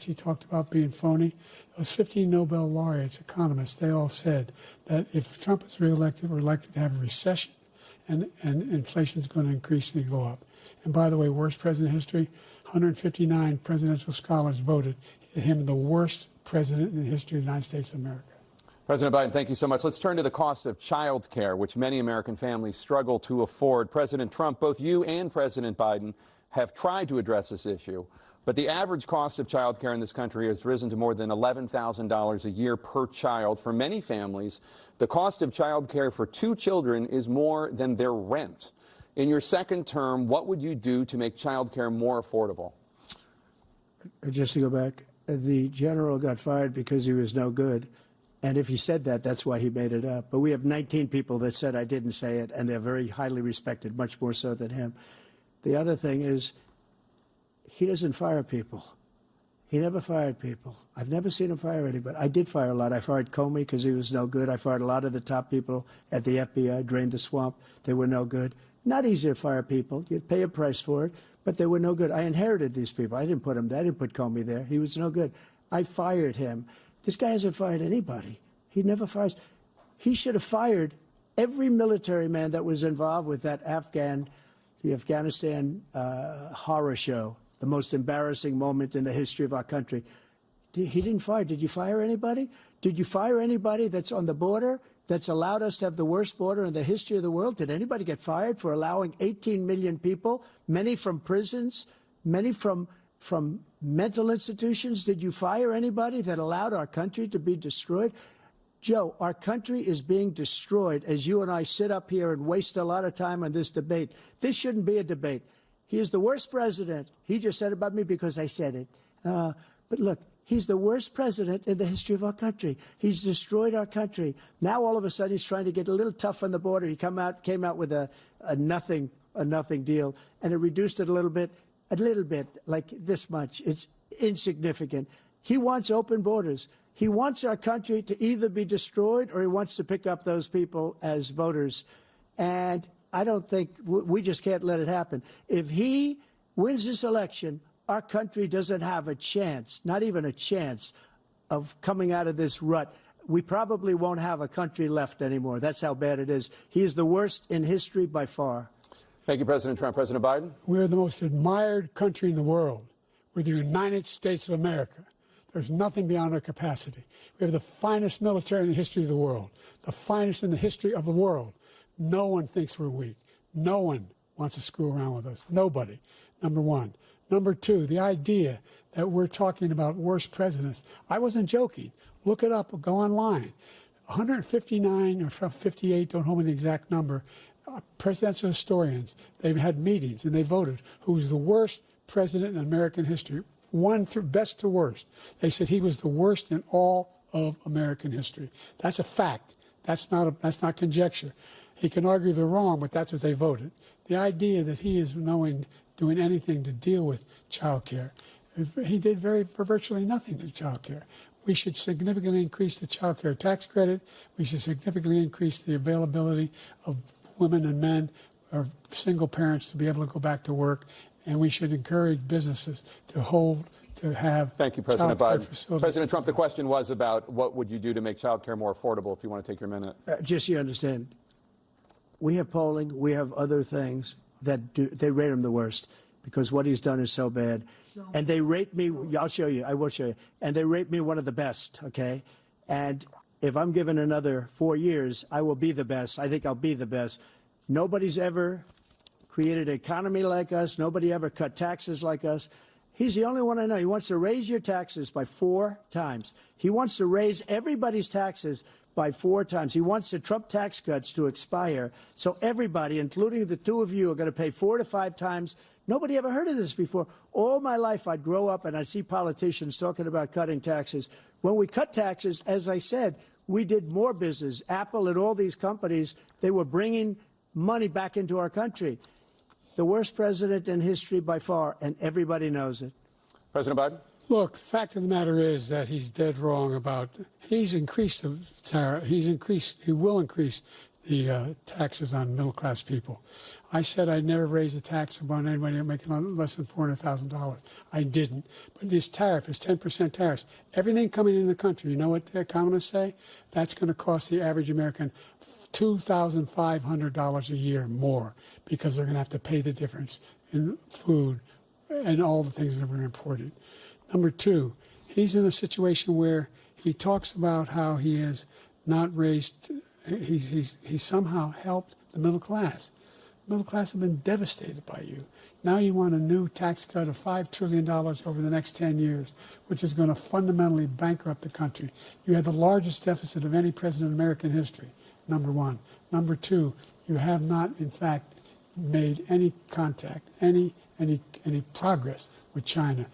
He talked about being phony. Those 15 Nobel laureates, economists, they all said that if Trump is reelected, we're likely to have a recession and inflation is going to increasingly go up. And by the way, worst president in history, 159 presidential scholars voted him the worst president in the history of the United States of America. President Biden, thank you so much. Let's turn to the cost of child care, which many American families struggle to afford. President Trump, both you and President Biden have tried to address this issue, but the average cost of child care in this country has risen to more than $11,000 a year per child. For many families, the cost of child care for 2 children is more than their rent. In your second term, what would you do to make child care more affordable? Just to go back, the general got fired because he was no good. And if he said that, that's why he made it up. But we have 19 people that said I didn't say it, and they're very highly respected, much more so than him. The other thing is, he doesn't fire people. He never fired people. I've never seen him fire anybody. I did fire a lot. I fired Comey because he was no good. I fired a lot of the top people at the FBI, drained the swamp. They were no good. Not easy to fire people. You'd pay a price for it, but they were no good. I inherited these people. I didn't put them there. I didn't put Comey there. He was no good. I fired him. This guy hasn't fired anybody. He never fires. He should have fired every military man that was involved with that the Afghanistan horror show, the most embarrassing moment in the history of our country. He didn't fire. Did you fire anybody? Did you fire anybody that's on the border that's allowed us to have the worst border in the history of the world? Did anybody get fired for allowing 18 million people, many from prisons, many from mental institutions? Did you fire anybody that allowed our country to be destroyed? Joe, our country is being destroyed as you and I sit up here and waste a lot of time on this debate. This shouldn't be a debate. He is the worst president. He just said about me because I said it. But look, he's the worst president in the history of our country. He's destroyed our country. Now all of a sudden he's trying to get a little tough on the border. He came out with a nothing deal, and it reduced it a little bit, like this much. It's insignificant. He wants open borders. He wants our country to either be destroyed or he wants to pick up those people as voters. And I don't think we just can't let it happen. If he wins this election, our country doesn't have a chance, not even a chance, of coming out of this rut. We probably won't have a country left anymore. That's how bad it is. He is the worst in history by far. Thank you, President Trump. President Biden? We're the most admired country in the world. We're the United States of America. There's nothing beyond our capacity. We have the finest military in the history of the world, the finest in the history of the world. No one thinks we're weak. No one wants to screw around with us. Nobody, number one. Number two, the idea that we're talking about worst presidents. I wasn't joking. Look it up or go online. 159 or 58, don't hold me the exact number, presidential historians, they've had meetings and they voted who's the worst president in American history. One through best to worst. They said he was the worst in all of American history. That's a fact. That's not conjecture. He can argue they're wrong, but that's what they voted. The idea that he is doing anything to deal with child care, he did virtually nothing to child care. We should significantly increase the child care tax credit. We should significantly increase the availability of women and men or single parents to be able to go back to work. And we should encourage businesses to have. Thank you, President Biden. Facilities. President Trump, the question was about what would you do to make child care more affordable, if you want to take your minute. Just so you understand, we have polling, we have other things that they rate him the worst because what he's done is so bad. And they rate me, I'll show you, I will show you, and they rate me one of the best, okay? And if I'm given another 4 years, I will be the best. I think I'll be the best. Nobody's ever created an economy like us. Nobody ever cut taxes like us. He's the only one I know. He wants to raise your taxes by 4 times. He wants to raise everybody's taxes by 4 times. He wants the Trump tax cuts to expire. So everybody, including the 2 of you, are going to pay 4 to 5 times. Nobody ever heard of this before. All my life, I'd grow up and I'd see politicians talking about cutting taxes. When we cut taxes, as I said, we did more business. Apple and all these companies, they were bringing money back into our country. The worst president in history by far, and everybody knows it. President Biden? Look, the fact of the matter is that he's dead wrong about, he's increased the tariff, he will increase the taxes on middle-class people. I said I'd never raise a tax on anybody making less than $400,000. I didn't. But this tariff is 10% tariffs. Everything coming in the country, you know what the economists say? That's going to cost the average American $2,500 a year more, because they're going to have to pay the difference in food and all the things that were imported. Number two, he's in a situation where he talks about how he has not raised, he's somehow helped the middle class. The middle class have been devastated by you. Now you want a new tax cut of $5 trillion over the next 10 years, which is going to fundamentally bankrupt the country. You had the largest deficit of any president in American history, number one. Number two, you have not, in fact, made any contact, any progress with China.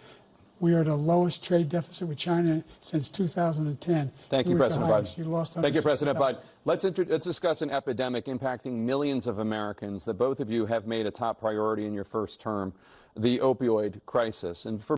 We are the lowest trade deficit with China since 2010. Thank you, President Biden. You lost Thank you, President Biden. Let's discuss an epidemic impacting millions of Americans that both of you have made a top priority in your first term, the opioid crisis. And for